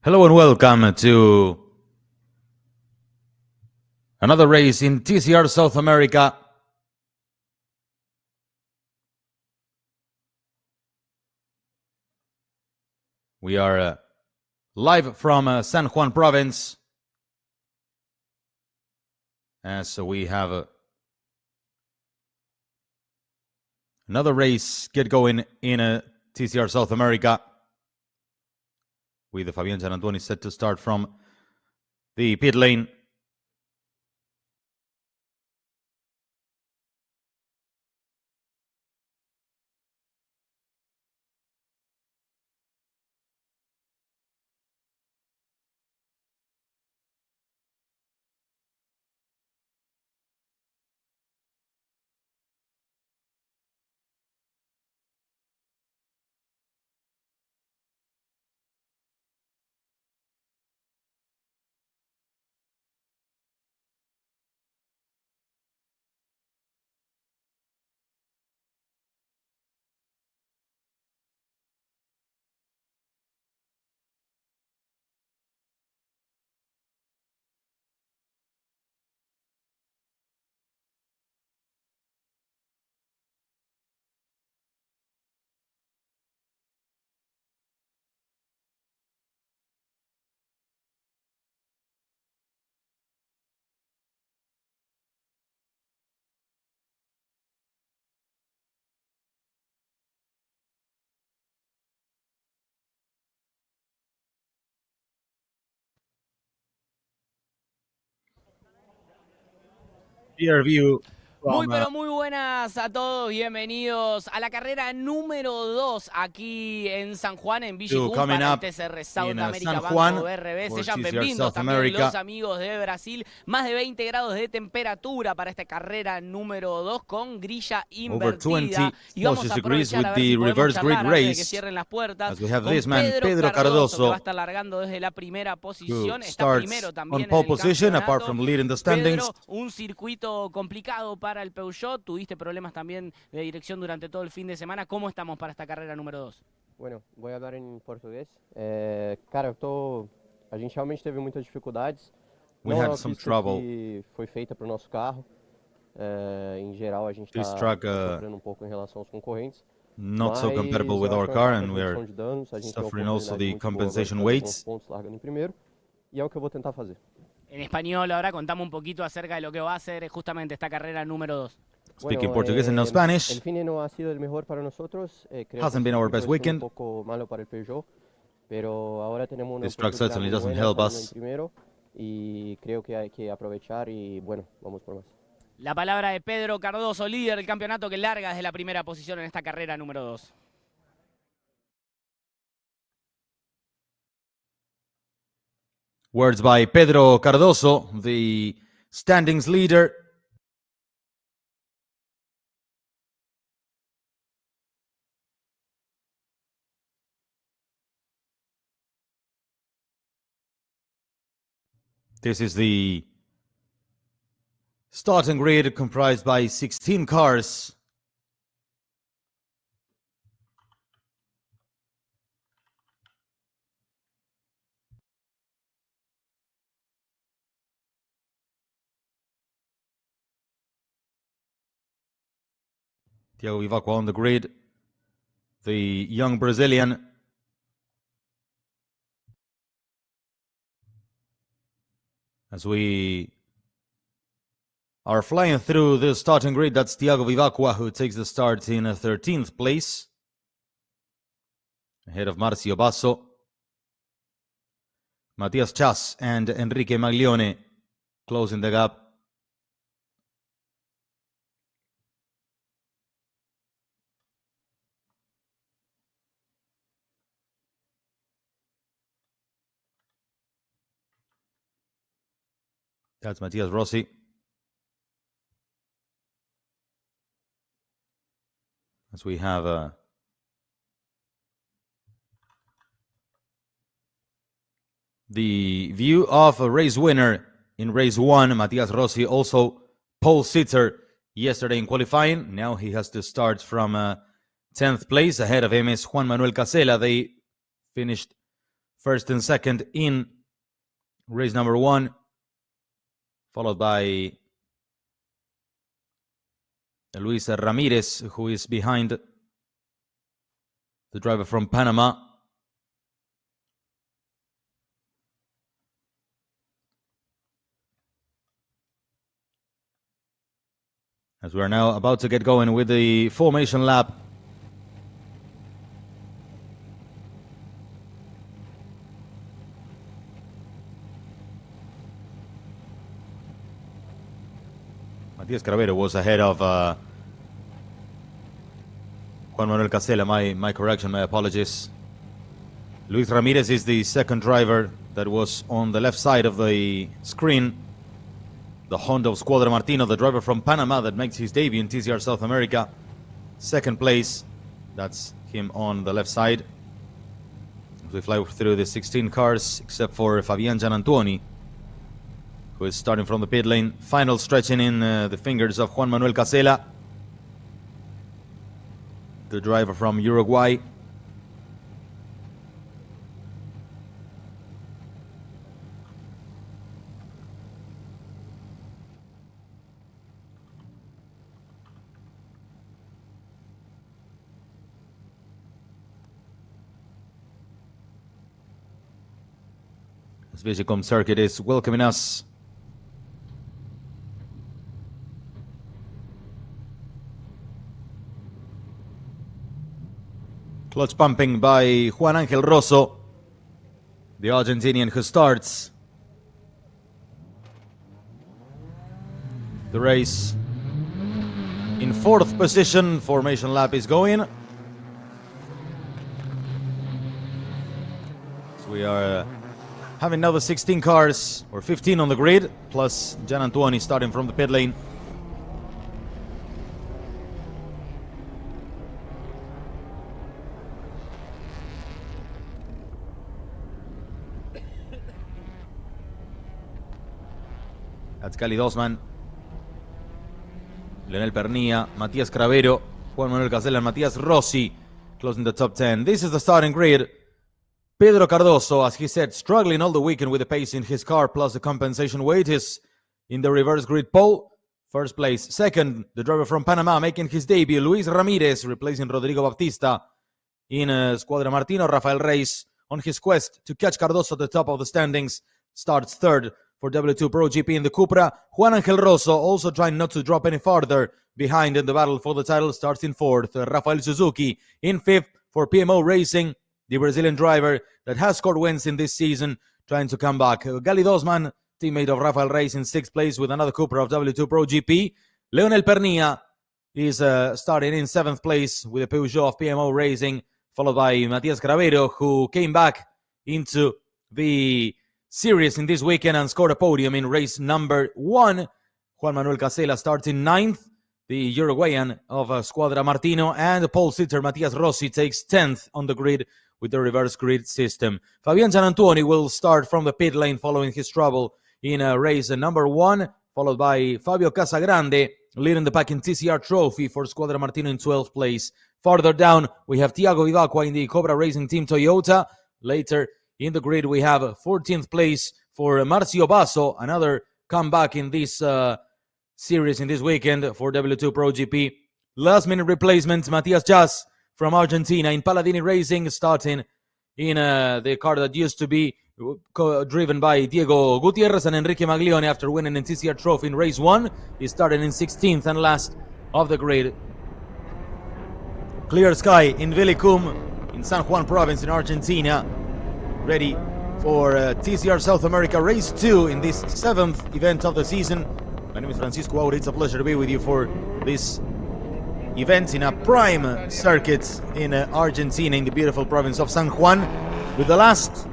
Hello and welcome to another race in TCR South America. We are live from San Juan province. So we have another race get going in TCR South America, with Fabian Gianantoni set to start from the pit lane. view Muy from pero muy buenas a todos, bienvenidos a la carrera número 2 aquí en San Juan, en Villicum, coming para el up TCR South in America San Banco Juan BRB. for Sean TCR bienvenidos South también America. los amigos de Brasil. Más de 20 grados de temperatura para esta carrera número 2 con grilla Over invertida. 20 Y vamos Celsius a degrees aprovechar with a ver the si podemos reverse grid charlar antes de que race cierren las puertas as we have con this man, Pedro Pedro Cardoso, que va a Cardoso, estar largando desde la primera who posición. Está starts primero on también en pole el position apart campeonato. from leading the standings. Pedro, un circuito complicado para el Peugeot. Tuviste problemas también de dirección durante todo el fin de semana. ¿Cómo estamos para esta carrera número 2? Bueno, vou falar em português. Cara, a gente realmente teve muitas dificuldades. We Não é had uma some pista trouble. que foi feita para o nosso carro. Em geral, a gente This está track sofrendo um pouco em relação aos concorrentes. not so Mas compatible with eu our acho que car, é uma and we redução are de danos. A gente tem uma suffering also oportunidade the muito boa agora de compensation fazer bons weights. pontos largando em primeiro. E é o que eu vou tentar fazer. En español, ahora contame un poquito acerca de lo que va a ser justamente esta carrera número 2. Speaking Bueno, Portuguese and no el Spanish. fin no ha sido el mejor para nosotros. Creo Hasn't que been el our circuito best estuvo weekend. un poco malo para el Peugeot, pero ahora tenemos una This track oportunidad certainly muy doesn't buena help saliendo us. en primero y creo que hay que aprovechar y bueno, vamos por más. La palabra de Pedro Cardoso, líder del campeonato que larga desde la primera posición en esta carrera número 2. Words by Pedro Cardoso, the standings leader. This is the starting grid comprised by 16 cars. Thiago Ivacqua on the grid, the young Brazilian. As we are flying through the starting grid, that's Thiago Ivacqua, who takes the start in 13th place, ahead of Marcio Basso. Matias Chas and Enrique Maglione closing the gap. That's Matias Rossi. As we have the view of a race winner in race 1, Matias Rossi, also pole sitter yesterday in qualifying. Now he has to start from 10th place ahead of MS Juan Manuel Casela. They finished first and second in race number 1, followed by Luis Ramirez, who is behind the driver from Panama. As we are now about to get going with the formation lap. Matias Cravero was ahead of Juan Manuel Casela. My correction, my apologies. Luis Ramirez is the second driver that was on the left side of the screen. The Honda of Squadra Martino, the driver from Panama that makes his debut in TCR South America. Second place, that's him on the left side. As we fly through the 16 cars, except for Fabian Gianantuoni, who is starting from the pit lane. Final stretching in the fingers of Juan Manuel Casela, the driver from Uruguay. This Villicum circuit is welcoming us. Clutch pumping by Juan Ángel Rosso, the Argentinian who starts. the race. In 4th position, formation lap is going. So we are having now the 16 cars, or 15 on the grid, plus Gian Antuoni starting from the pit lane. That's Cali Dosman, Leonel Pernilla, Matías Cravero, Juan Manuel Casella, and Matías Rossi closing the top 10. This is the starting grid. Pedro Cardoso, as he said, struggling all the weekend with the pace in his car plus the compensation weight, is in the reverse grid pole. First place. Second, the driver from Panama making his debut, Luis Ramirez, replacing Rodrigo Baptista in Squadra Martino. Rafael Reyes, on his quest to catch Cardoso at the top of the standings, starts third for W2 Pro GP in the Cupra. Juan Angel Rosso, also trying not to drop any farther behind in the battle for the title, starts in fourth. Rafael Suzuki in fifth for PMO Racing, the Brazilian driver that has scored wins in this season, trying to come back. Gali Dosman, teammate of Rafael Reyes, in sixth place with another Cupra of W2 Pro GP. Leonel Pernilla is starting in seventh place with a Peugeot of PMO Racing, followed by Matías Cravero, who came back into the series in this weekend and scored a podium in race number 1. Juan Manuel Casella starts in ninth, the Uruguayan of Squadra Martino, and the pole sitter Matías Rossi takes 10th on the grid with the reverse grid system. Fabian Gianantuoni will start from the pit lane following his trouble in race number 1, followed by Fabio Casagrande leading the pack in TCR trophy for Squadra Martino in 12th place. Farther down, we have Thiago Vivacqua in the Cobra Racing Team Toyota. Later in the grid, we have 14th place for Marcio Basso, another comeback in this series in this weekend for W2 Pro GP. Last minute replacement, Matias Jas from Argentina in Paladini Racing, starting in the car that used to be driven by Diego Gutierrez and Enrique Maglione after winning the TCR Trophy in race 1. He started in 16th and last of the grid. Clear sky in Villicum in San Juan province in Argentina, ready for TCR South America Race 2 in this 7th event of the season. My name is Francisco Auri. It's a pleasure to be with you for this event in a prime circuit in Argentina, in the beautiful province of San Juan, with the last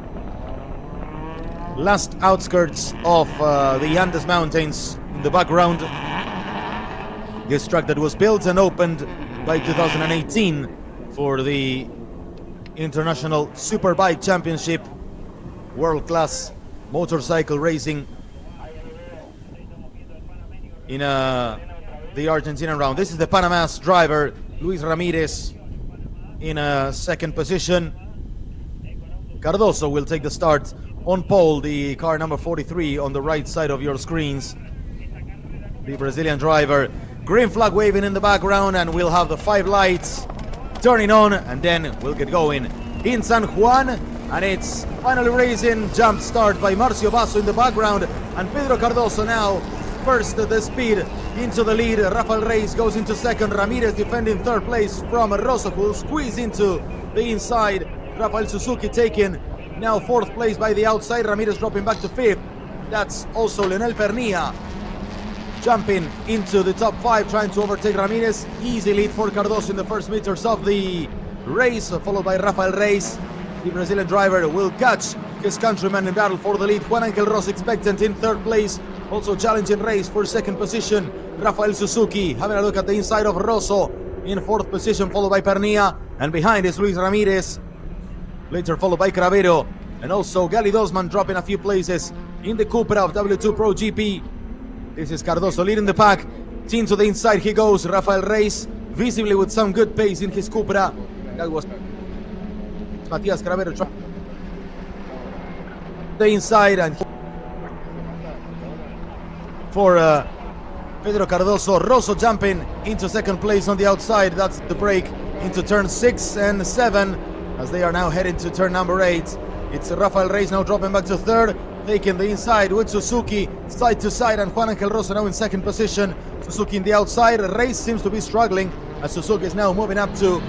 outskirts of the Andes Mountains in the background. This track that was built and opened by 2018 for the International Superbike Championship, world-class motorcycle racing in the Argentinian round. This is the Panama's driver, Luis Ramirez, in second position. Cardoso will take the start on pole, the car number 43 on the right side of your screens. The Brazilian driver, green flag waving in the background, and we'll have the 5 lights turning on, and then we'll get going in San Juan. And it's finally racing, jump start by Marcio Basso in the background, and Pedro Cardoso now first the speed into the lead. Rafael Reyes goes into second. Ramirez defending third place from Rosso, who will squeeze into the inside. Rafael Suzuki taking now fourth place by the outside. Ramirez dropping back to fifth. That's also Leonel Pernilla jumping into the top 5, trying to overtake Ramirez. Easy lead for Cardoso in the first meters of the race, followed by Rafael Reyes. The Brazilian driver will catch his countryman in battle for the lead. Juan Angel Ross expectant in third place, also challenging race for second position. Rafael Suzuki having a look at the inside of Rosso in fourth position, followed by Pernilla, and behind is Luis Ramirez, later followed by Cravero, and also Gali Dosman dropping a few places in the Cupra of W2 Pro GP. This is Cardoso leading the pack. Team to the inside he goes. Rafael Reyes visibly with some good pace in his Cupra. That was Matias Cravero the inside, and for Pedro Cardoso, Rosso jumping into second place on the outside. That's the break into turn 6 and 7 as they are now heading to turn number 8. It's Rafael Reyes now dropping back to third, taking the inside with Suzuki side to side, and Juan Angel Rosso now in second position. Suzuki in the outside. Reyes seems to be struggling as Suzuki is now moving up to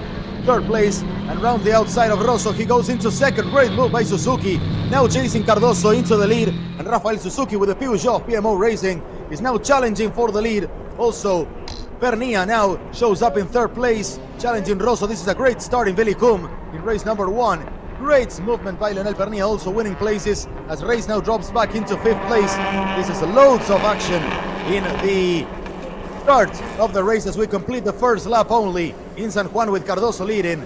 third place, and round the outside of Rosso he goes into second. Great move by Suzuki, now chasing Cardoso into the lead, and Rafael Suzuki with the Peugeot PMO Racing is now challenging for the lead. Also, Pernilla now shows up in third place, challenging Rosso. This is a great start in Villicum in race number 1. Great movement by Leonel Pernilla, also winning places as race now drops back into 5th place. This is loads of action in the start of the race as we complete the first lap only in San Juan with Cardoso leading.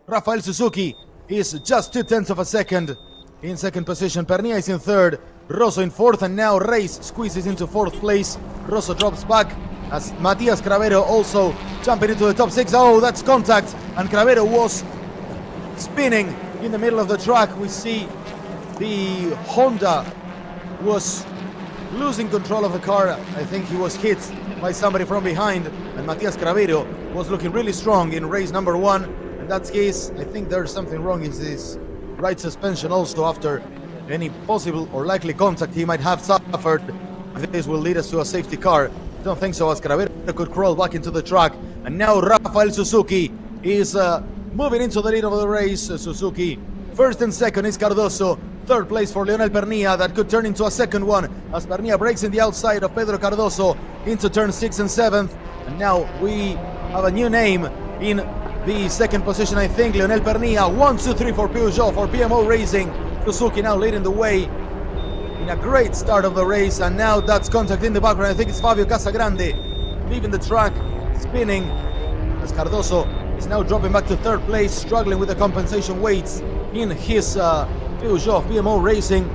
Rafael Suzuki is just 0.2 of a second in second position. Pernilla is in third, Rosso in fourth, and now Race squeezes into 4th place. Rosso drops back as Matias Cravero also jumping into the top 6. Oh, that's contact, and Cravero was spinning in the middle of the track. We see the Honda was losing control of the car. I think he was hit by somebody from behind, and Matias Cravero was looking really strong in race number 1. In that case, I think there's something wrong in his right suspension also after any possible or likely contact he might have suffered. This will lead us to a safety car. Don't think so, as Cravero could crawl back into the track. And now Rafael Suzuki is moving into the lead of the race. Suzuki first and second is Cardoso. Third place for Leonel Pernilla, that could turn into a second one as Pernilla breaks in the outside of Pedro Cardoso into turn 6 and 7th. And now we have a new name in the second position, I think. Leonel Pernilla, 1, 2, 3 for Peugeot, for PMO Racing. Suzuki now leading the way in a great start of the race, and now that's contact in the background. I think it's Fabio Casagrande leaving the track, spinning, as Cardoso is now dropping back to third place, struggling with the compensation weights in his Peugeot PMO Racing.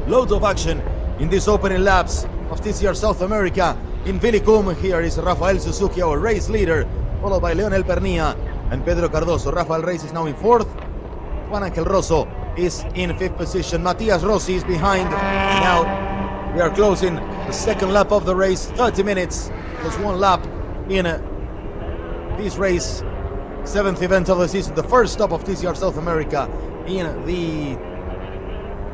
Loads of action in these opening laps of TCR South America in Villicum. Here is Rafael Suzuki, our race leader, followed by Leonel Pernilla and Pedro Cardoso. Rafael Reyes is now in 4th. Juan Angel Rosso is in 5th position. Matias Rossi is behind. Now we are closing the second lap of the race. 30 minutes plus 1 lap in this race. 7th event of the season. The first stop of TCR South America in the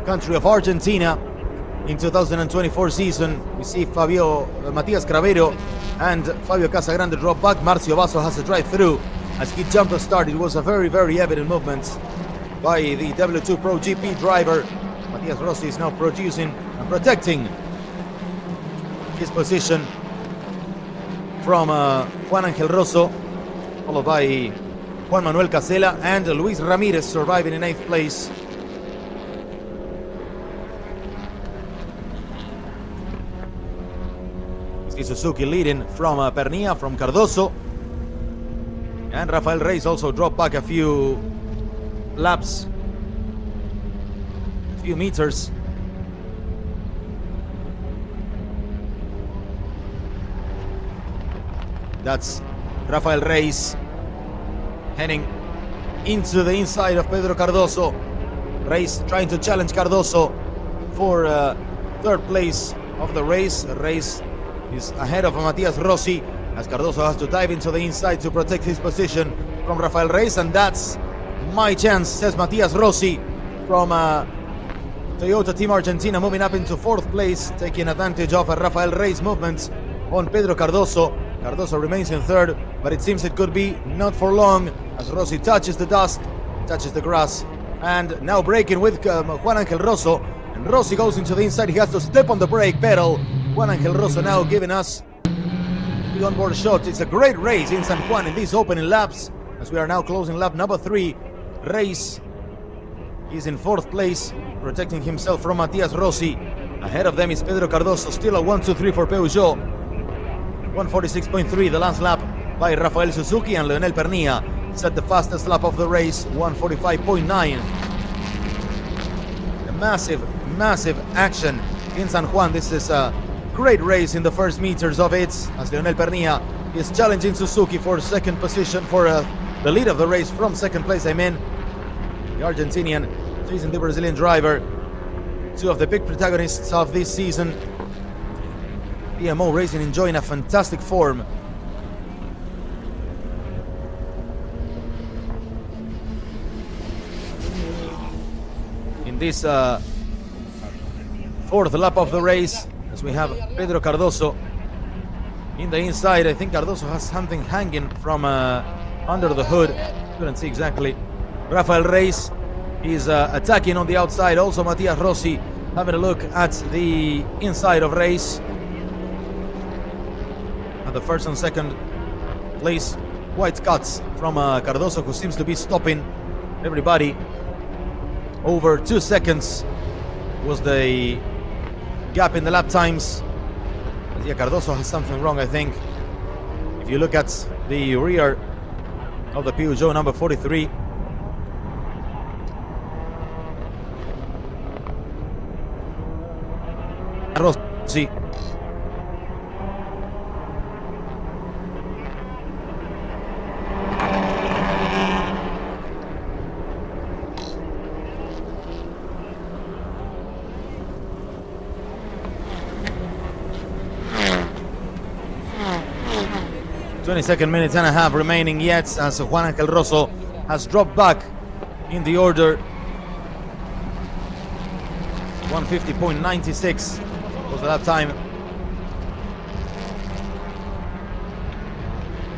country of Argentina in 2024 season. We see Matias Cravero and Fabio Casagrande drop back. Marcio Basso has to drive through as he jumped the start. It was a very, very evident movement by the W2 Pro GP driver. Matias Rossi is now producing and protecting his position from Juan Angel Rosso, followed by Juan Manuel Casella and Luis Ramirez surviving in 8th place. See Suzuki leading from Pernilla, from Cardoso, and Rafael Reyes also dropped back a few laps, a few meters. That's Rafael Reyes heading into the inside of Pedro Cardoso. Reyes trying to challenge Cardoso for third place of the race. Reyes is ahead of Matias Rossi as Cardoso has to dive into the inside to protect his position from Rafael Reyes, and that's my chance, says Matias Rossi from Toyota Team Argentina, moving up into 4th place, taking advantage of Rafael Reyes' movements on Pedro Cardoso. Cardoso remains in 3rd, but it seems it could be not for long as Rossi touches the dust, touches the grass, and now braking with Juan Angel Rosso, and Rossi goes into the inside. He has to step on the brake pedal. Juan Angel Rosso now giving us the onboard shot. It's a great race in San Juan in these opening laps as we are now closing lap number 3. Reyes is in 4th place, protecting himself from Matias Rossi. Ahead of them is Pedro Cardoso, still a 1-2-3 for Peugeot. 146.3 the last lap by Rafael Suzuki, and Leonel Pernilla set the fastest lap of the race, 145.9. A massive action in San Juan. This is a great race in the first meters of it as Leonel Pernilla is challenging Suzuki for second position, for the lead of the race from second place. The Argentinian chasing the Brazilian driver, two of the big protagonists of this season. PMO Racing enjoying a fantastic form. In this 4th lap of the race, as we have Pedro Cardoso in the inside. I think Cardoso has something hanging from under the hood. Couldn't see exactly. Rafael Reyes is attacking on the outside. Also Matias Rossi Having a look at the inside of race. At the first and second place, white cuts from Cardoso, who seems to be stopping everybody. Over 2 seconds was the gap in the lap times. Yeah, Cardoso has something wrong, I think. If you look at the rear of the Peugeot number 43. Rossi. Minutes and a half remaining yet, as Juan Angel Rosso has dropped back in the order. 150.96 was the lap time.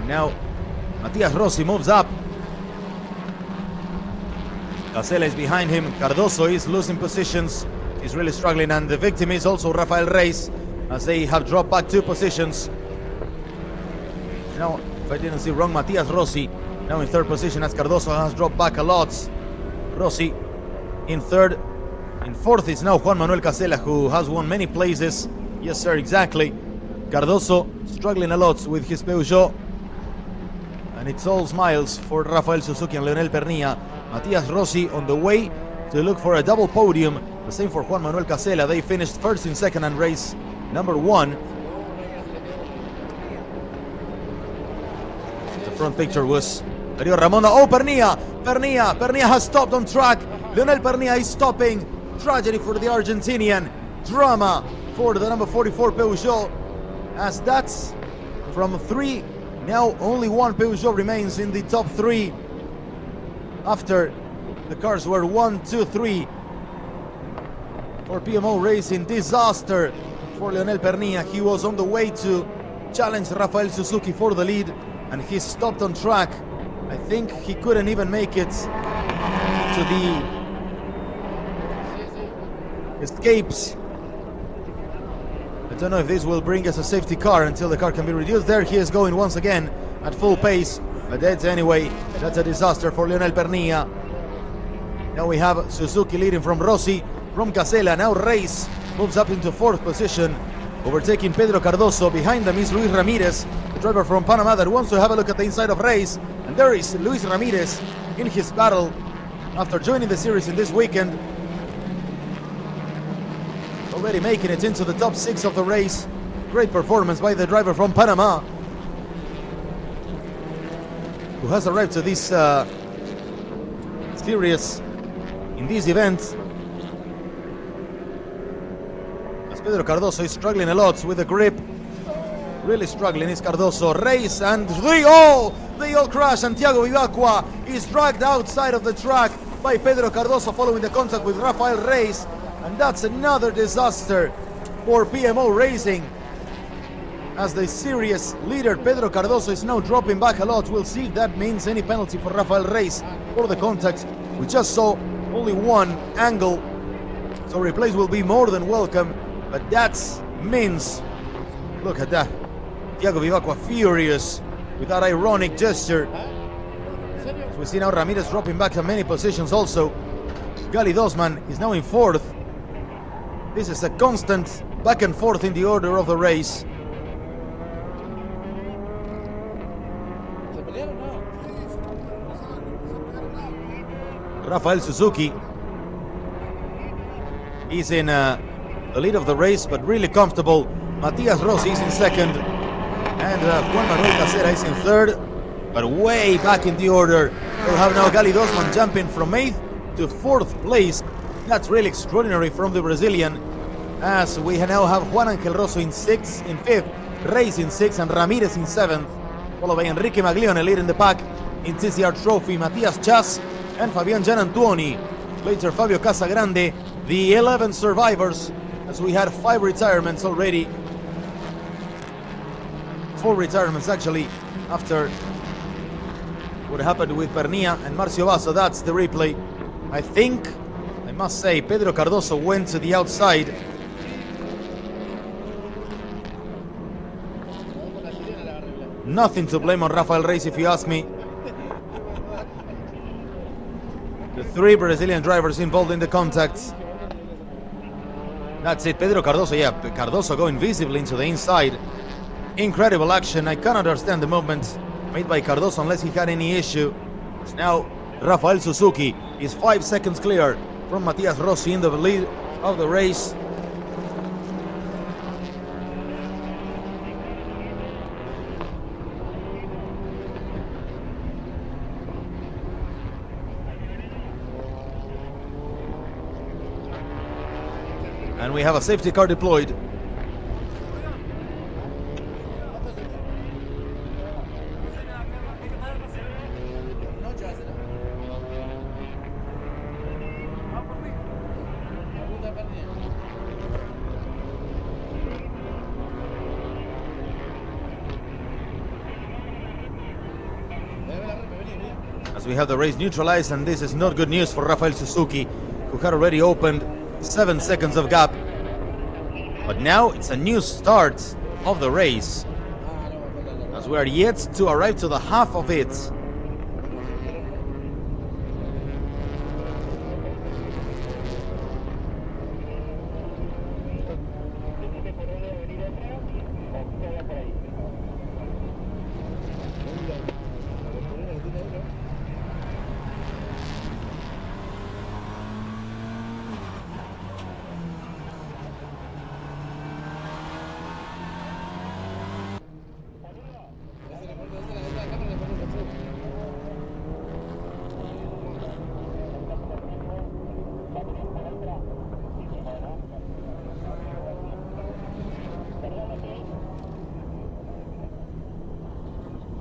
Now Matias Rossi moves up. Casella is behind him. Cardoso is losing positions. He's really struggling, and the victim is also Rafael Reis, as they have dropped back 2 positions. Now, if I didn't see wrong, Matias Rossi now in 3rd position, as Cardoso has dropped back a lot. Rossi in 3rd. In 4th is now Juan Manuel Casella, who has won many places. Yes, sir, exactly. Cardoso struggling a lot with his Peugeot. And it's all smiles for Rafael Suzuki and Leonel Pernilla. Matias Rossi on the way to look for a double podium. The same for Juan Manuel Casella. They finished first and second and race number 1. Front picture was Dario Ramona. Oh, Pernilla has stopped on track. Leonel Pernilla is stopping. Tragedy for the Argentinian. Drama for the number 44 Peugeot. As that's from 3. Now only 1 Peugeot remains in the top 3. After the cars were 1, 2, 3. For PMO Racing, disaster for Leonel Pernilla. He was on the way to challenge Rafael Suzuki for the lead, and he stopped on track. I think he couldn't even make it to the escapes. I don't know if this will bring us a safety car until the car can be reduced. There he is going once again at full pace. But that's anyway, that's a disaster for Leonel Pernilla. Now we have Suzuki leading from Rossi, from Casella. Now Reis moves up into 4th position, overtaking Pedro Cardoso. Behind them is Luis Ramirez, the driver from Panama that wants to have a look at the inside of Reis. And there is Luis Ramirez in his battle after joining the series in this weekend. Already making it into the top 6 of the race. Great performance by the driver from Panama, who has arrived to this series in this event. As Pedro Cardoso is struggling a lot with the grip. Really struggling is Cardoso. Reis and they all crash. Santiago Vivacqua is dragged outside of the track by Pedro Cardoso following the contact with Rafael Reis. And that's another disaster for PMO Racing, as the series leader Pedro Cardoso is now dropping back a lot. We'll see if that means any penalty for Rafael Reis for the contact. We just saw only one angle, so replays will be more than welcome. But that means, look at that, Thiago Vivacqua furious with that ironic gesture. As we see now Ramirez dropping back in many positions also. Gali Dosman is now in 4th. This is a constant back and forth in the order of the race. Rafael Suzuki is in the lead of the race, but really comfortable. Matias Rossi is in 2nd, and Juan Manuel Casera is in 3rd, but way back in the order. We'll have now Gali Dosman jumping from 8th to 4th place. That's really extraordinary from the Brazilian, as we now have Juan Angel Rosso in 6th, in 5th, Reis in 6th, and Ramirez in 7th, followed by Enrique Maglione leading the pack in TCR Trophy, Matias Chas and Fabian Gianantuoni. Later Fabio Casagrande, the 11 survivors, as we had 5 retirements already. 4 retirements actually, after what happened with Pernilla and Marcio Basso. That's the replay. I'm must say, Pedro Cardoso went to the outside. Nothing to blame on Rafael Reis, if you ask me. The three Brazilian drivers involved in the contact. That's it, Pedro Cardoso, yeah, Cardoso going visibly into the inside. Incredible action. I cannot understand the movement made by Cardoso unless he had any issue. Now, Rafael Suzuki is 5 seconds clear from Matias Rossi in the lead of the race. And we have a safety car deployed. As we have the race neutralized, and this is not good news for Rafael Suzuki, who had already opened 7 seconds of gap. But now it's a new start of the race, as we are yet to arrive to the half of it.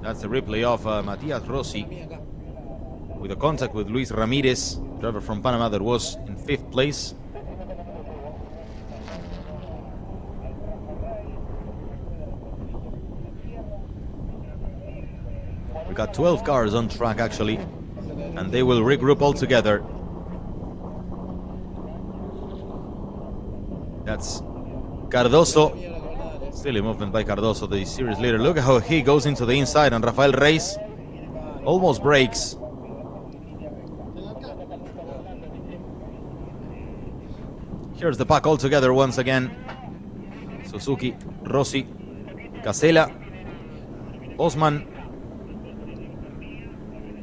That's the replay of Matias Rossi with a contact with Luis Ramirez, driver from Panama that was in 5th place. We got 12 cars on track actually, and they will regroup all together. That's Cardoso. Silly movement by Cardoso, the series leader. Look how he goes into the inside, and Rafael Reis almost breaks. Here's the pack all together once again. Suzuki, Rossi, Casella, Osman.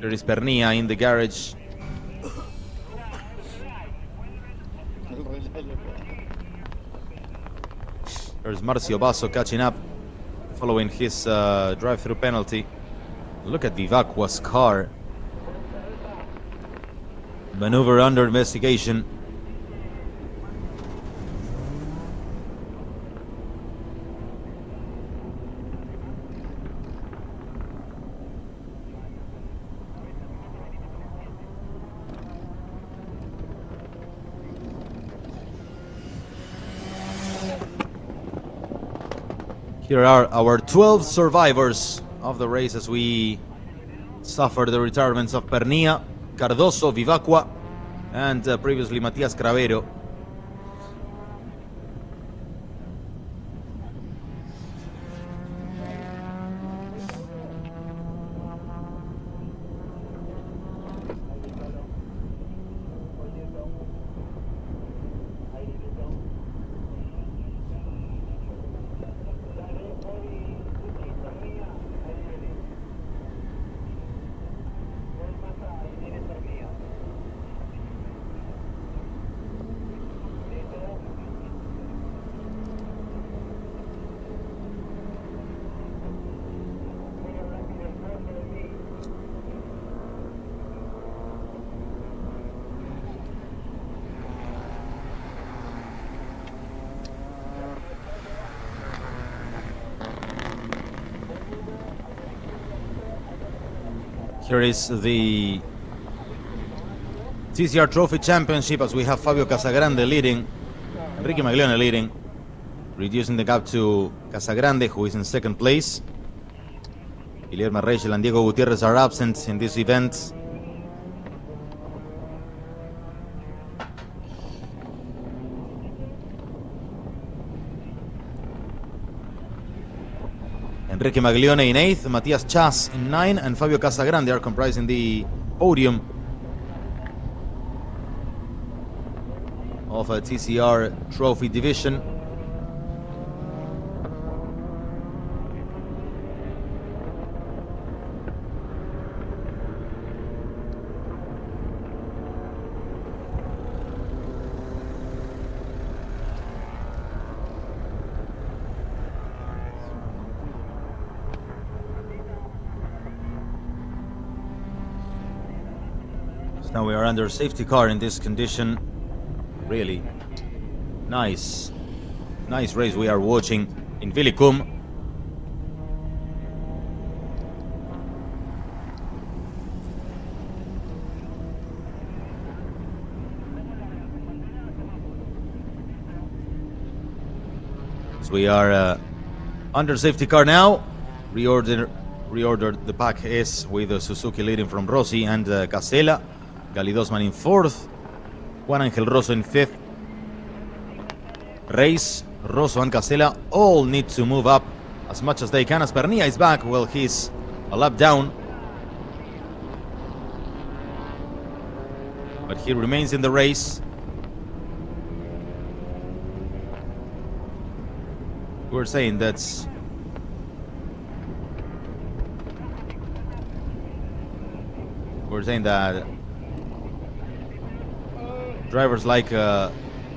There is Pernia in the garage. There's Marcio Basso catching up following his drive-through penalty. Look at Vivacua's car. Maneuver under investigation. Here are our 12 survivors of the race as we suffer the retirements of Pernia, Cardoso, Vivacqua, and previously Matias Cravero. Here is the TCR Trophy Championship as we have Fabio Casagrande leading, Enrique Maglione leading, reducing the gap to Casagrande, who is in 2nd place. Guillermo Reyes and Diego Gutierrez are absent in this event. Enrique Maglione in 8th, Matias Chas in 9, and Fabio Casagrande are comprising the podium of a TCR trophy division. Now we are under safety car in this condition. Really nice race we are watching in Villicum. So we are under safety car now. Reordered the pack is with the Suzuki leading from Rossi and Casella. Gali Dosman in 4th, Juan Angel Rosso in 5th. Reis, Rosso and Casella all need to move up as much as they can, as Pernia is back. Well, he's a lap down, but he remains in the race. We're saying that's that drivers like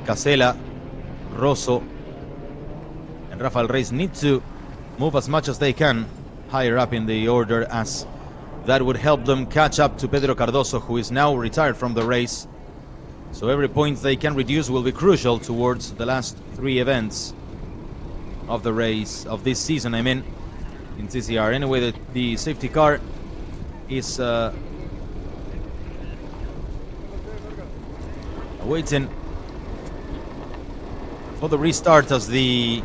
Casella, Rosso, and Rafael Reis need to move as much as they can higher up in the order, as that would help them catch up to Pedro Cardoso, who is now retired from the race. So every point they can reduce will be crucial towards the last 3 events of the race, of this season, I mean, in TCR. Anyway, the safety car is waiting for the restart as the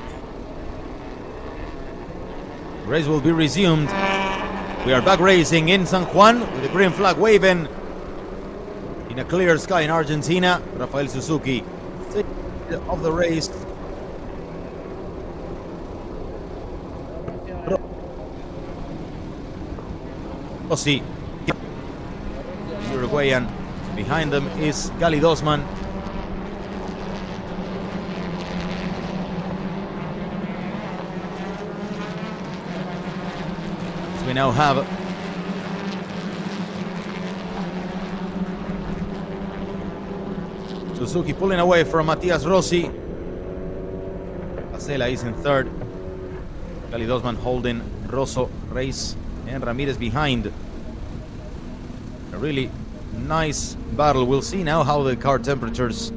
race will be resumed. We are back racing in San Juan with the green flag waving in a clear sky in Argentina. Rafael Suzuki of the race. Rossi, Uruguayan. Behind them is Gali Dosman. So we now have Suzuki pulling away from Matias Rossi. Casella is in 3rd. Gali Dosman holding Rosso, Reis, and Ramirez behind. A really nice battle. We'll see now how the car temperatures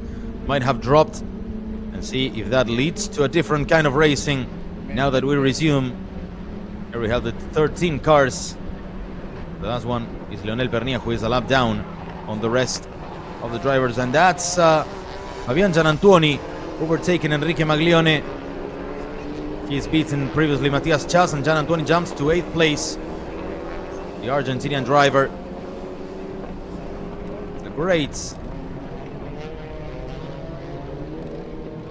might have dropped and see if that leads to a different kind of racing now that we resume. Here we have the 13 cars. The last one is Leonel Pernia, who is a lap down on the rest of the drivers, and that's Fabian Gianantuoni overtaking Enrique Maglione. He's beaten previously Matias Chas, and Gianantuoni jumps to 8th place. The Argentinian driver. Great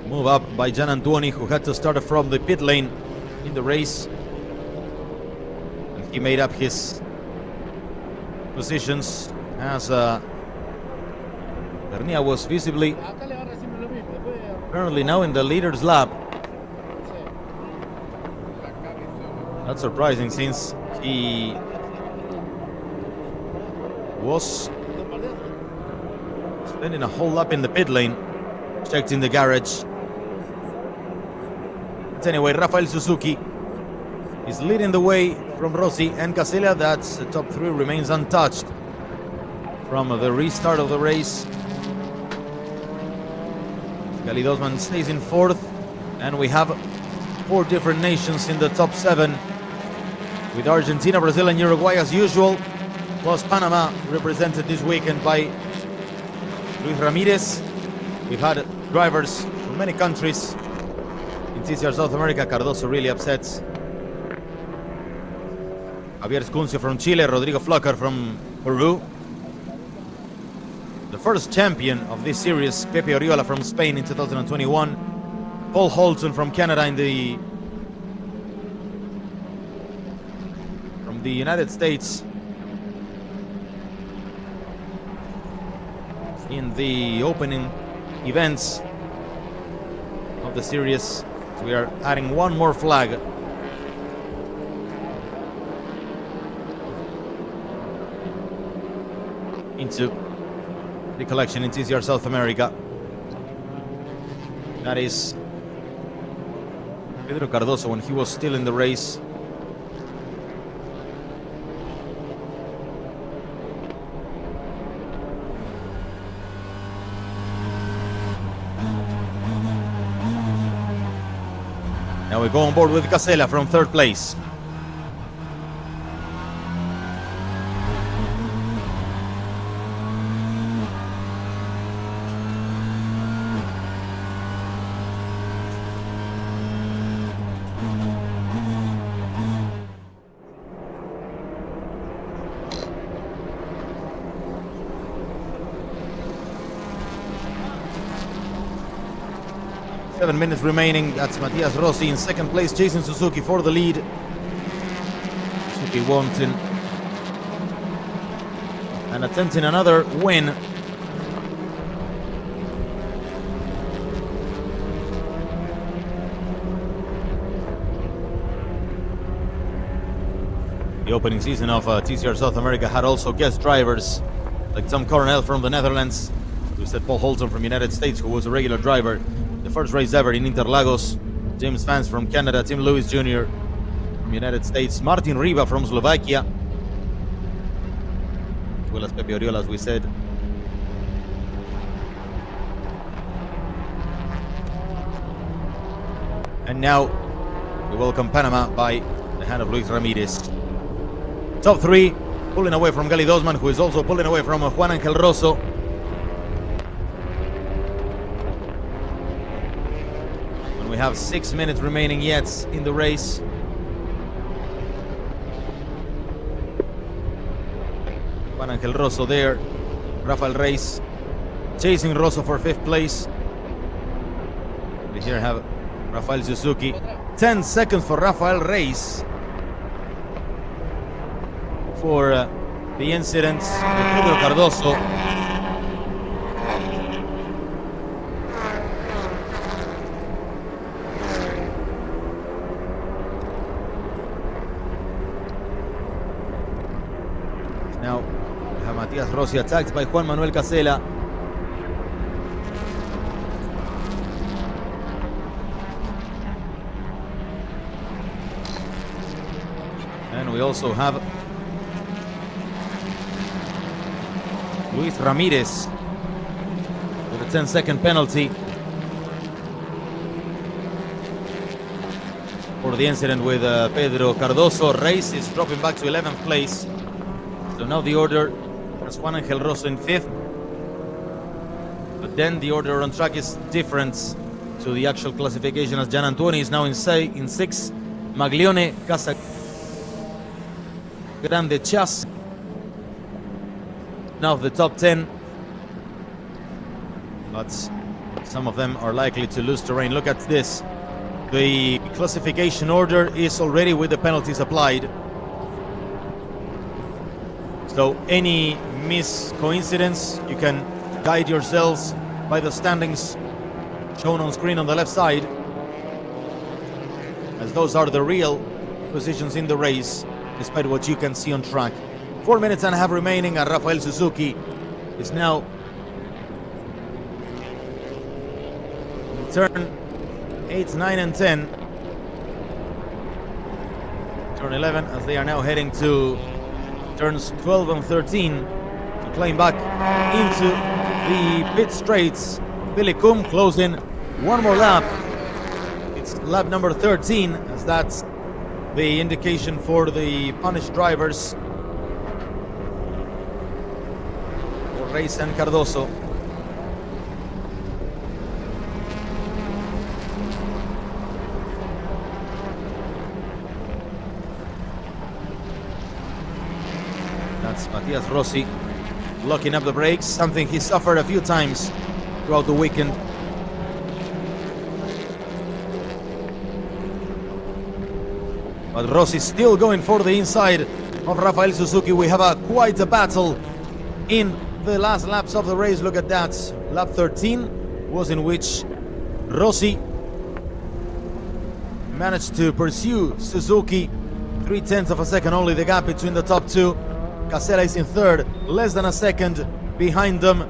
move up by Gianantuoni, who had to start from the pit lane in the race, and he made up his positions as Pernia was visibly apparently now in the leader's lap. Not surprising, since he was spending a whole lap in the pit lane, checked in the garage. But anyway, Rafael Suzuki is leading the way from Rossi and Casella. That's the top 3 remains untouched from the restart of the race. Gali Dosman stays in 4th, and we have 4 different nations in the top 7, with Argentina, Brazil, and Uruguay as usual, plus Panama represented this weekend by Luis Ramirez. We've had drivers from many countries in TCR South America. Cardoso really upsets. Javier Escuncio from Chile, Rodrigo Flocker from Peru. The first champion of this series, Pepe Oriola from Spain in 2021. Paul Holton from Canada in the from the United States in the opening events of the series. So we are adding one more flag. Into the collection in TCR South America. That is Pedro Cardoso when he was still in the race. Now we go on board with Casella from third place. Seven minutes remaining. That's Matias Rossi in second place, Jason Suzuki for the lead. Suzuki wanting and attempting another win. The opening season of TCR South America had also guest drivers like Tom Coronel from the Netherlands, who said Paul Holton from United States, who was a regular driver. The first race ever in Interlagos. James Vance from Canada, Tim Lewis Jr. from United States, Martin Riva from Slovakia, as well as Pepe Oriola, as we said. And now we welcome Panama by the hand of Luis Ramirez. Top three, pulling away from Gali Dosman, who is also pulling away from Juan Angel Rosso. We have 6 minutes remaining yet in the race. Juan Angel Rosso there. Rafael Reis chasing Rosso for fifth place. We here have Rafael Suzuki. 10 seconds for Rafael Reis for the incident with Pedro Cardoso. Now we have Matias Rossi attacked by Juan Manuel Casella. And we also have Luis Ramirez with a 10-second penalty for the incident with Pedro Cardoso. Reis is dropping back to 11th place. So now the order has Juan Angel Rosso in 5th. But then the order on track is different to the actual classification, as Gian Antuoni is now in 6th. Maglione, Casa Grande, Chas now the top 10. But some of them are likely to lose terrain. Look at this. The classification order is already with the penalties applied. So any coincidence, you can guide yourselves by the standings shown on screen on the left side, as those are the real positions in the race, despite what you can see on track. 4 minutes and a half remaining, and Rafael Suzuki is now in turn 8, 9, and 10. Turn 11, as they are now heading to turns 12 and 13 to climb back into the pit straights. Villicum closing one more lap. It's lap number 13, as that's the indication for the punished drivers, for Reis and Cardoso. That's Matias Rossi locking up the brakes, something he suffered a few times throughout the weekend. But Rossi still going for the inside of Rafael Suzuki. We have quite a battle in the last laps of the race. Look at that. Lap 13 was in which Rossi managed to pursue Suzuki. 0.3 of a second only the gap between the top two. Casella is in third, less than a second behind them.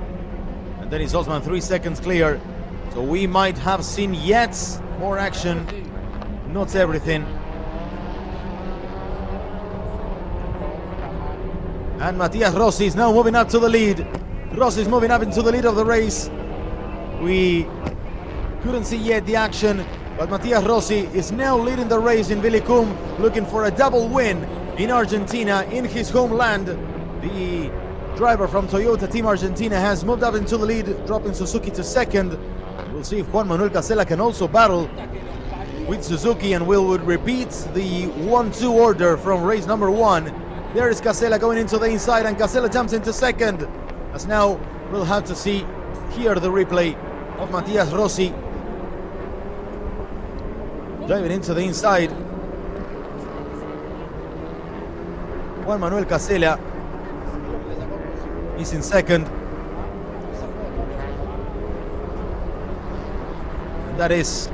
And then is Osman 3 seconds clear. So we might have seen yet more action. Not everything. And Matias Rossi is now moving up to the lead. Rossi is moving up into the lead of the race. We couldn't see yet the action, but Matias Rossi is now leading the race in Villicum, looking for a double win in Argentina, in his homeland. The driver from Toyota Team Argentina has moved up into the lead, dropping Suzuki to second. We'll see if Juan Manuel Casella can also battle with Suzuki, and we'll repeat the 1-2 order from race number 1. There is Casella going into the inside, and Casella jumps into second. As now we'll have to see here the replay of Matias Rossi driving into the inside. Juan Manuel Casella is in second. And that is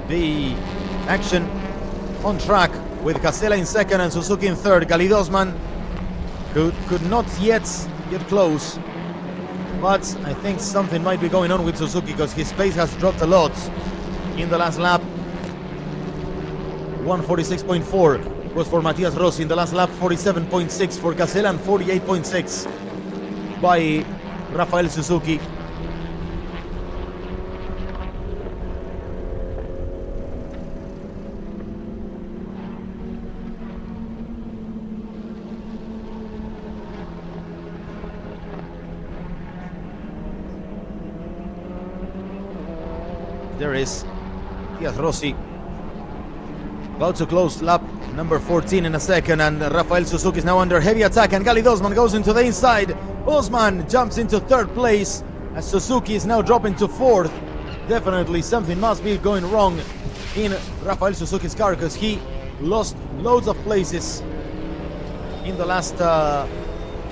the action on track, with Casella in second and Suzuki in third. Khalid Osman could not yet get close, but I think something might be going on with Suzuki, because his pace has dropped a lot in the last lap. 146.4 was for Matias Rossi in the last lap, 47.6 for Casella, and 48.6 by Rafael Suzuki. There is Matias Rossi about to close lap number 14 in a second, and Rafael Suzuki is now under heavy attack, and Khalid Osman goes into the inside. Osman jumps into third place as Suzuki is now dropping to fourth. Definitely something must be going wrong in Rafael Suzuki's car, because he lost loads of places in the last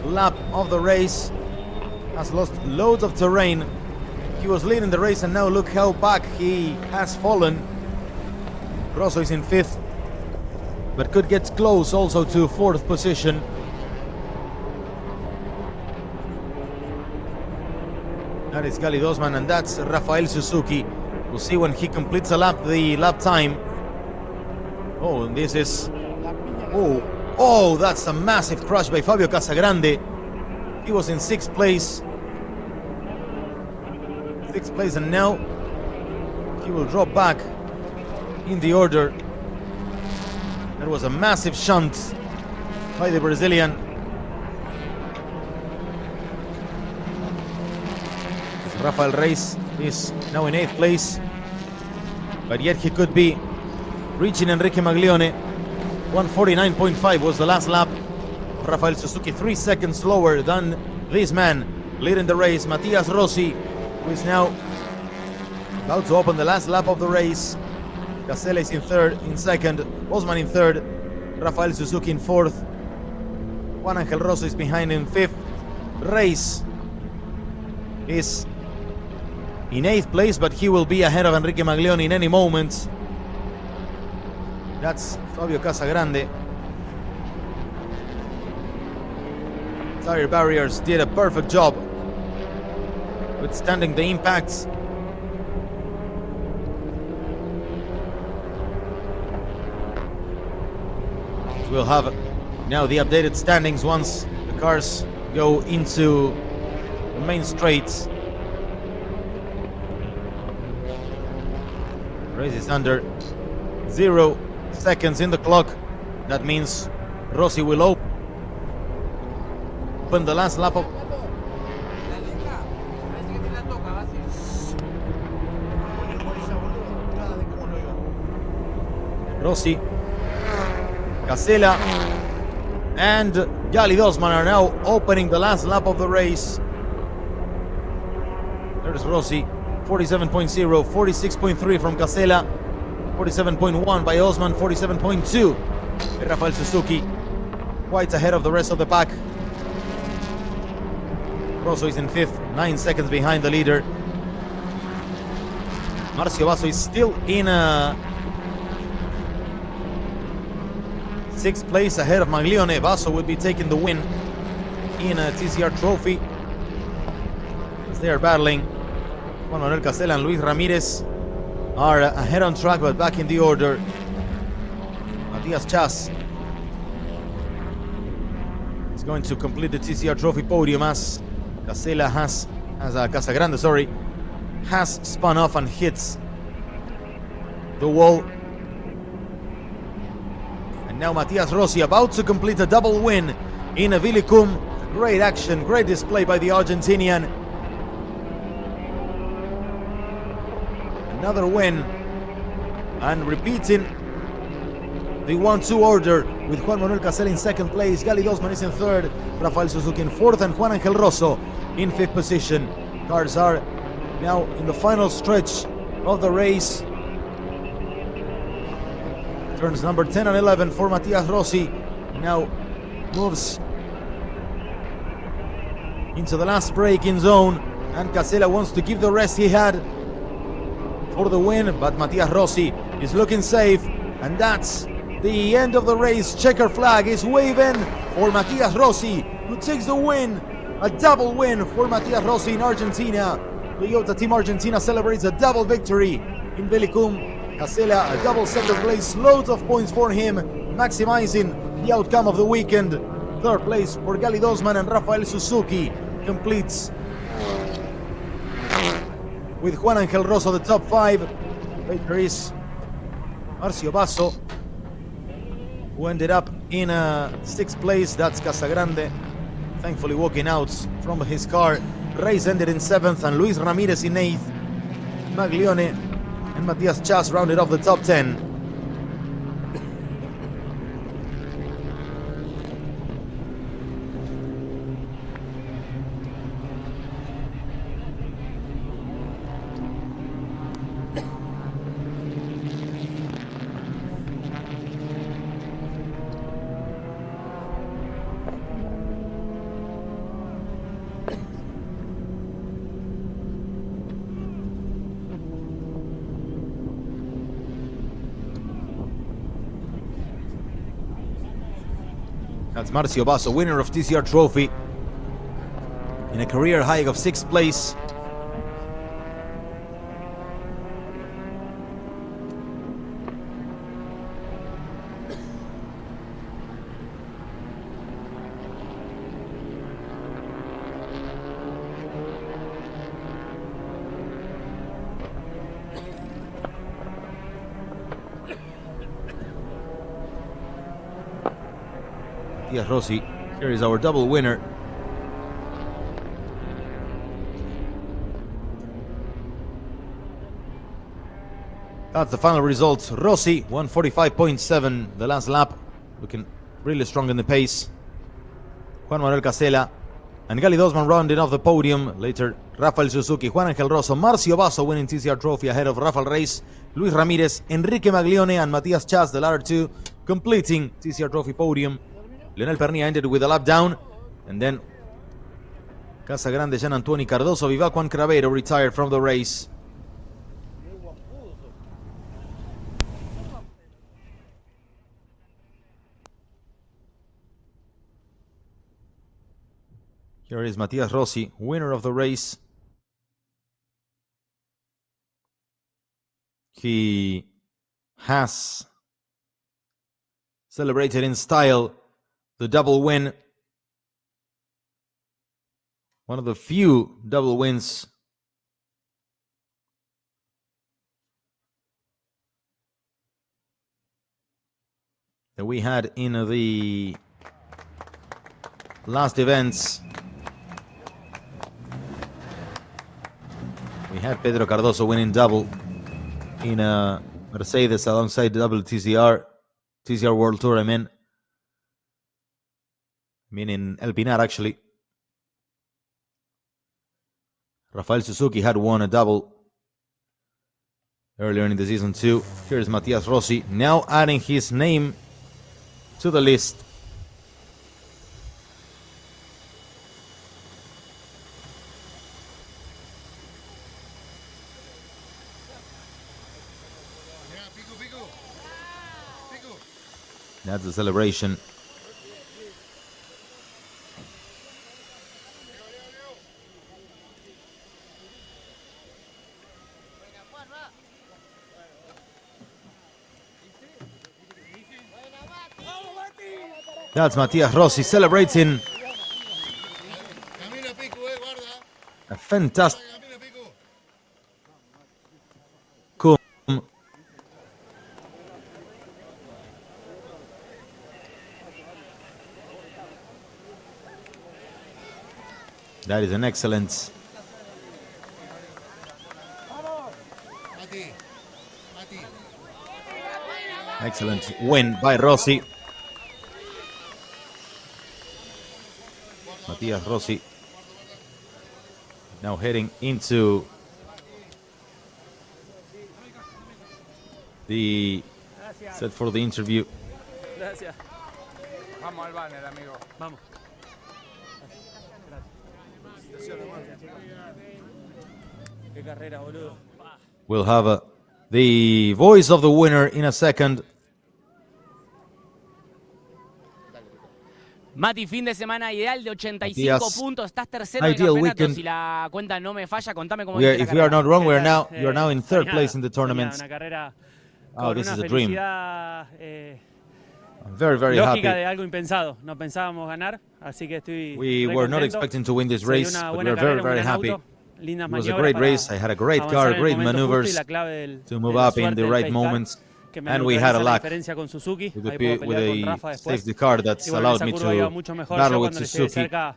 lap of the race, has lost loads of terrain. He was leading the race, and now look how back he has fallen. Rosso is in fifth, but could get close also to fourth position. That is Khalid Osman, and that's Rafael Suzuki. We'll see when he completes a lap, the lap time. Oh, and this is... Oh, that's a massive crash by Fabio Casagrande. He was in sixth place. And now he will drop back in the order. There was a massive shunt by the Brazilian. Rafael Reis is now in 8th place, but yet he could be reaching Enrique Maglione. 149.5 was the last lap. Rafael Suzuki 3 seconds slower than this man leading the race, Matias Rossi, who is now about to open the last lap of the race. Casella is in second, Osman in third, Rafael Suzuki in fourth, Juan Angel Rosso is behind in fifth. Reis is in 8th place, but he will be ahead of Enrique Maglione in any moment. That's Fabio Casagrande. Tire barriers did a perfect job withstanding the impacts. We'll have now the updated standings once the cars go into the main straight. Race is under 0 seconds in the clock. That means Rossi will open the last lap of... Rossi, Casella, and Khalid Osman are now opening the last lap of the race. There's Rossi, 47.0, 46.3 from Casella, 47.1 by Osman, 47.2 Rafael Suzuki quite ahead of the rest of the pack. Rosso is in 5th, 9 seconds behind the leader. Marcio Basso is still in 6th place ahead of Maglione. Basso will be taking the win in a TCR trophy as they are battling. Juan Manuel Casella and Luis Ramirez are ahead on track but back in the order. Matias Chas is going to complete the TCR trophy podium as Casella Casagrande, has spun off and hits the wall. And now Matias Rossi about to complete a double win in a Villicum. Great action, great display by the Argentinian. Another win and repeating the 1-2 order with Juan Manuel Casella in 2nd place, Gali Dosman is in 3rd, Rafael Suzuki in 4th, and Juan Angel Rosso in 5th position. Cars are now in the final stretch of the race. Turns number 10 and 11 for Matias Rossi now moves into the last braking zone, and Casella wants to give the rest he had for the win, but Matias Rossi is looking safe, and that's the end of the race. Checker flag is waving for Matias Rossi, who takes the win. A double win for Matias Rossi in Argentina. Toyota Team Argentina celebrates a double victory in Villicum. Casella, a double 2nd place, loads of points for him, maximizing the outcome of the weekend. 3rd place for Gali Dosman, and Rafael Suzuki completes with Juan Angel Rosso the top 5. Later is Marcio Basso, who ended up in 6th place. That's Casagrande, thankfully walking out from his car. Race ended in 7th, and Luis Ramirez in 8th. Maglione and Matias Chas rounded off the top 10. That's Marcio Basso, winner of TCR Trophy in a career high of 6th place. Matias Rossi, here is our double winner. That's the final results. Rossi, 145.7 the last lap, looking really strong in the pace. Juan Manuel Casella and Gali Dosman rounding off the podium. Later, Rafael Suzuki, Juan Angel Rosso, Marcio Basso winning TCR Trophy ahead of Rafael Reyes, Luis Ramirez, Enrique Maglione, and Matias Chas, the latter two, completing TCR Trophy podium. Leonel Pernia ended with a lap down, and then Casagrande, Gian Antonio Cardoso, Vivaco, and Cravero retired from the race. Here is Matias Rossi, winner of the race. He has celebrated in style the double win. One of the few double wins that we had in the last events. We had Pedro Cardoso winning double in Mercedes alongside the double TCR World Tour, I mean in El Pinar, actually. Rafael Suzuki had won a double earlier in the season too. Here's Matias Rossi, now adding his name to the list. That's the celebration. That's Matias Rossi celebrating a fantastic That is an excellent win by Rossi. Matias Rossi now heading into the set for the interview. Gracias. Vamos al banner, amigo. Vamos. Qué carrera, boludo. We'll have the voice of the winner in a second. Mati, fin de semana ideal de 85 Matías, puntos. Estás tercero del ideal campeonato. weekend. Si la cuenta no me falla, contame cómo viste la If we are carrera. not wrong, you're now in third place in the tournament. Una carrera Oh, con this una is a dream. felicidad I'm very lógica happy. de algo impensado. No pensábamos ganar, así que estoy We re were not contento. expecting to win this Se dio race, una but buena we're carrera, very un gran happy. auto, lindas It was a maniobras great para race. I had a great avanzar car, en el great momento justo y maneuvers la clave del- to de move la up in suerte the del right pace car, moments. que me And we had a neutraliza la luck diferencia con Suzuki. with Ahí puedo pelear con a Rafa después. safety car that's Y bueno, en allowed esa me curva iba to mucho mejor. battle Yo with cuando le llegué Suzuki. cerca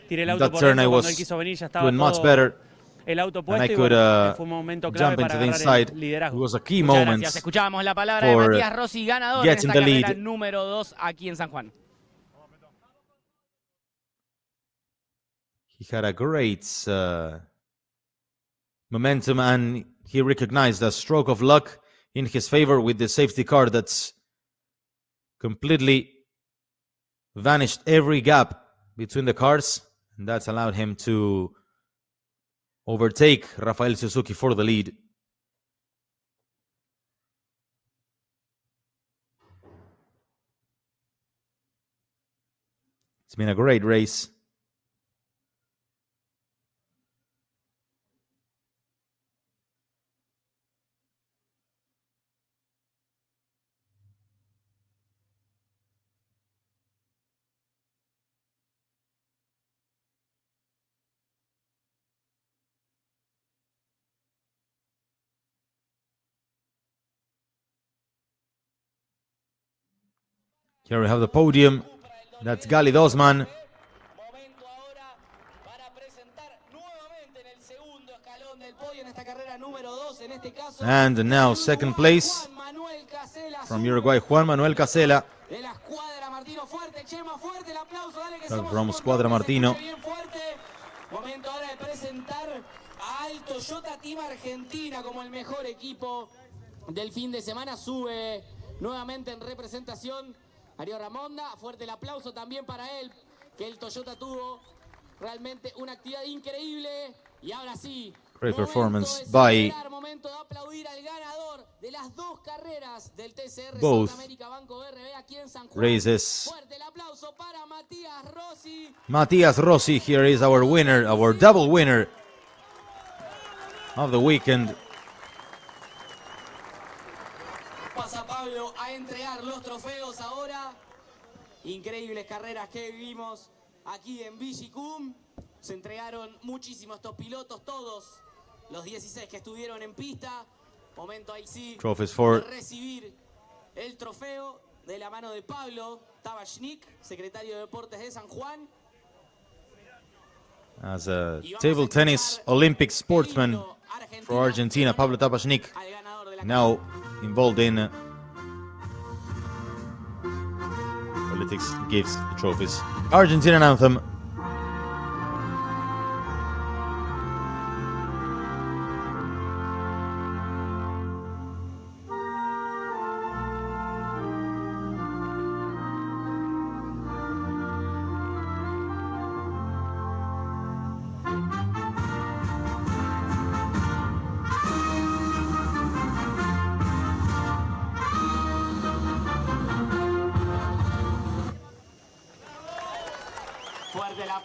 tiré el In auto that por turn I dentro. Cuando was él quiso venir ya estaba doing much todo better, el auto and puesto I y could bueno, fue un momento clave jump para into the agarrar inside. el It liderazgo. was a key Muchas moment gracias. Escuchábamos la palabra de for Matías Rossi, ganador en getting esta the carrera lead. número 2 aquí en San Juan. He had a great momentum, and he recognized a stroke of luck in his favor with the safety car that's completely vanished every gap between the cars, and that's allowed him to overtake Rafael Suzuki for the lead. It's been a great race. Here we have the podium. That's Gali Dosman. Momento ahora para presentar nuevamente en el segundo escalón del podio en esta carrera número 2, en este caso. And now second place from Uruguay, Juan Manuel Casela. De la escuadra Martino, fuerte, Chema, fuerte el aplauso, dale que From somos Squadra Martino. bien fuerte. Momento ahora de presentar al Toyota Team Argentina como el mejor equipo del fin de semana. Sube nuevamente en representación Mario Ramonda, fuerte el aplauso también para él, que el Toyota tuvo realmente una actividad increíble. Y ahora sí, Great performance by by momento de aplaudir al ganador de las dos carreras del TCR both Sudamérica Banco BRB aquí en San Juan. races. Fuerte el aplauso para Matías Rossi. Matias Rossi here is our winner, our double winner of the weekend. Pasa Pablo a entregar los trofeos ahora. Increíbles carreras que vivimos aquí en Villicum. Se entregaron muchísimos estos pilotos, todos los 16 que estuvieron en pista. Momento ahí sí Trophies for de recibir el trofeo de la mano de Pablo Tabachnik, secretario de Deportes de San Juan. as a table tennis Olympic sportsman for Argentina, Pablo Tabachnik, Al ganador de la now involved in politics, gives the trophies. Argentinian anthem.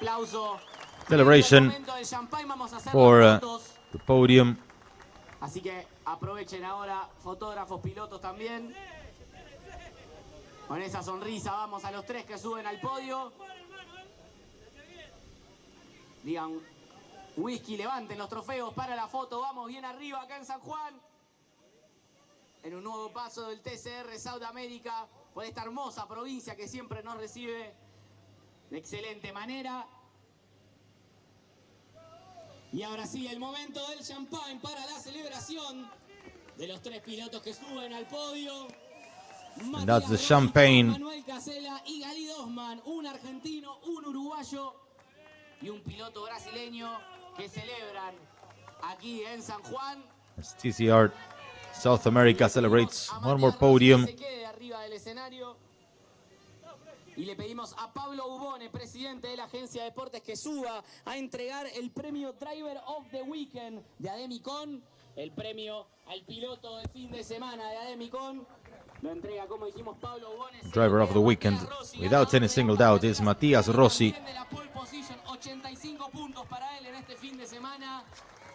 aplauso. celebration En el momento del champagne vamos a hacer for las fotos. the podium. Así que aprovechen ahora, fotógrafos, pilotos también. Con esa sonrisa vamos a los 3 que suben al podio. Digan, whisky, levanten los trofeos para la foto. Vamos bien arriba acá en San Juan. En un nuevo paso del TCR South America. Por esta hermosa provincia que siempre nos recibe de excelente manera. Y ahora sí, el momento del champagne para la celebración de los 3 pilotos que suben al podio. And that's the Matías champagne. Rossi, Manuel Casela y Gali Dosman, un argentino, un uruguayo y un piloto brasileño que celebran aquí en San Juan. As TCR South America celebrates A one more Matías Rossi podium. que se quede arriba del escenario. Y le pedimos a Pablo Ubone, presidente de la agencia de deportes, que suba a entregar el premio Driver of the Weekend de Ademicon, el premio al piloto del fin de semana de Ademicon. Lo entrega, como dijimos, Pablo Ubone. Driver of the weekend, without any single doubt, is Matías Rossi. De la pole position, 85 puntos para él en este fin de semana.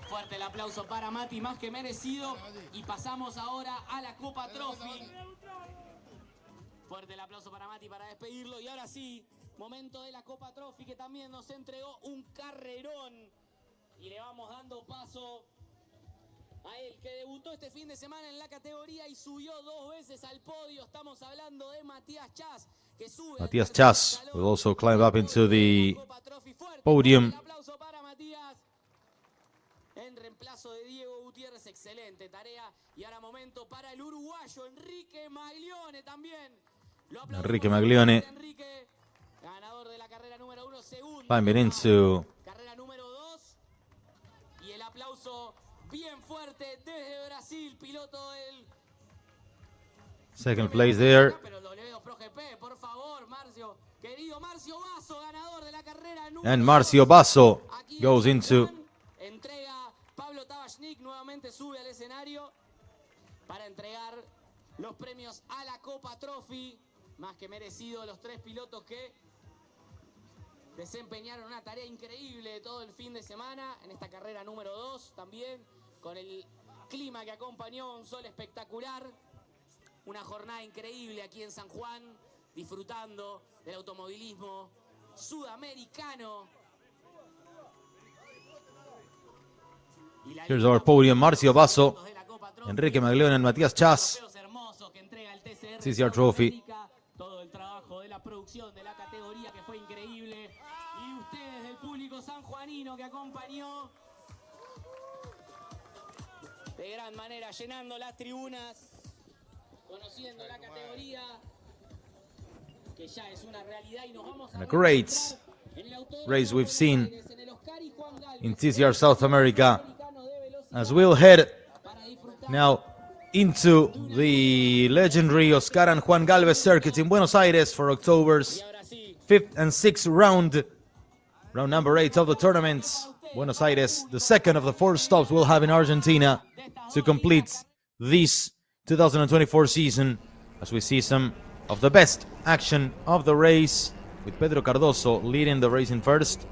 Fuerte el aplauso para Mati, más que merecido. Y pasamos ahora a la Copa Trophy. Fuerte el aplauso para Mati para despedirlo. Y ahora sí, momento de la Copa Trophy, que también nos entregó un carrerón. Y le vamos dando paso a él, que debutó este fin de semana en la categoría y subió 2 veces al podio. Estamos hablando de Matías Chas, que sube. Matías Chas will also climb up into the podium. Un aplauso para Matías. En reemplazo de Diego Gutiérrez, excelente tarea. Y ahora momento para el uruguayo Enrique Maglione también. Enrique Maglione Enrique, ganador de la carrera número 1, segundo. climbing into Carrera número 2. Y el aplauso bien fuerte desde Brasil, piloto del second place there. Pero lo leo Pro GP, por favor, Marcio. Querido Marcio Basso, ganador de la carrera número And Marcio Basso Aquí goes en San into Juan, entrega Pablo Tabachnik, nuevamente sube al escenario para entregar los premios a la Copa Trophy. Más que merecido los 3 pilotos que desempeñaron una tarea increíble todo el fin de semana en esta carrera número 2 también, con el clima que acompañó, un sol espectacular, una jornada increíble aquí en San Juan, disfrutando del automovilismo sudamericano. Here's our podium: Marcio Basso, Enrique Maglione, and Matías Chas. TCR Trophy. Todo el trabajo de la producción de la categoría que fue increíble. Y ustedes, del público sanjuanino que acompañó de gran manera, llenando las tribunas, conociendo la categoría, que ya es una realidad. Y nos vamos a A great race we've seen in TCR South America, as we'll head now into the legendary Oscar and Juan Galvez circuit in Buenos Aires for October's 5th and 6th round number 8 of the tournament. Buenos Aires, the second of the 4 stops we'll have in Argentina to complete this 2024 season, as we see some of the best action of the race, with Pedro Cardoso leading the race in first.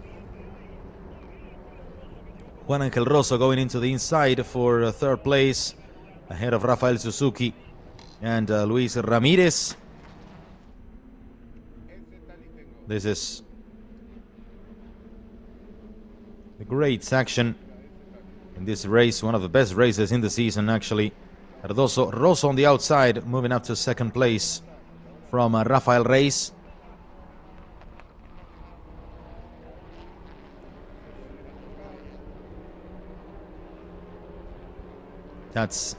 Juan Angel Rosso going into the inside for 3rd place, ahead of Rafael Suzuki and Luis Ramirez. This is a great action in this race, one of the best races in the season actually. Cardoso, Rosso on the outside, moving up to 2nd place from Rafael Reyes. That's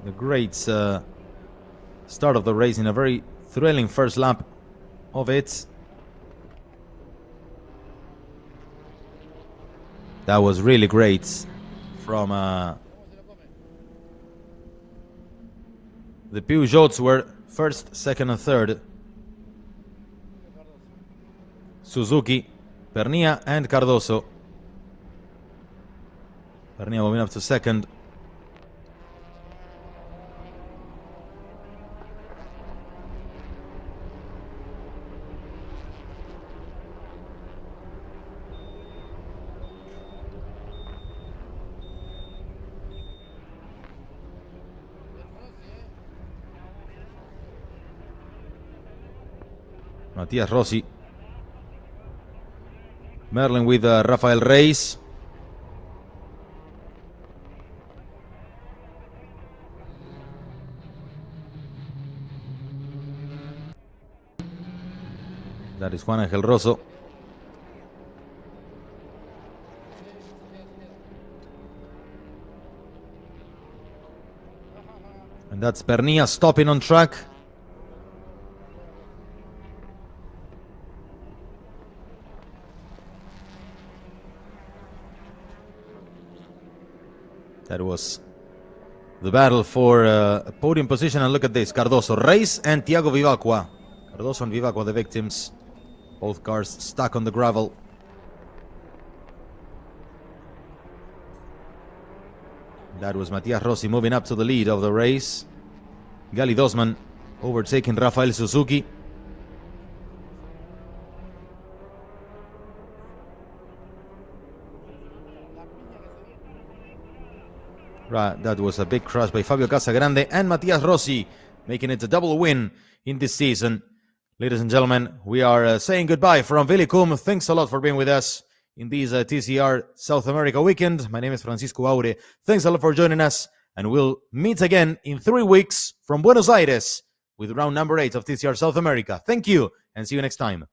the great start of the race in a very thrilling first lap of it. That was really great from the Peugeots were 1st, 2nd and 3rd. Suzuki, Pernia and Cardoso. Pernia moving up to 2nd. Matias Rossi. Merlin with Rafael Reis. That is Juan Angel Rosso. And that's Pernia stopping on track. That was the battle for a podium position. And look at this, Cardoso, Reis and Thiago Vivacqua. Cardoso and Vivacqua, the victims. Both cars stuck on the gravel. That was Matias Rossi moving up to the lead of the race. Gali Dosman overtaking Rafael Suzuki. Right, that was a big crash by Fabio Casagrande and Matias Rossi, making it a double win in this season. Ladies and gentlemen, we are saying goodbye from Villicum. Thanks a lot for being with us in this TCR South America weekend. My name is Francisco Aure. Thanks a lot for joining us, and we'll meet again in 3 weeks from Buenos Aires with round number 8 of TCR South America. Thank you, and see you next time.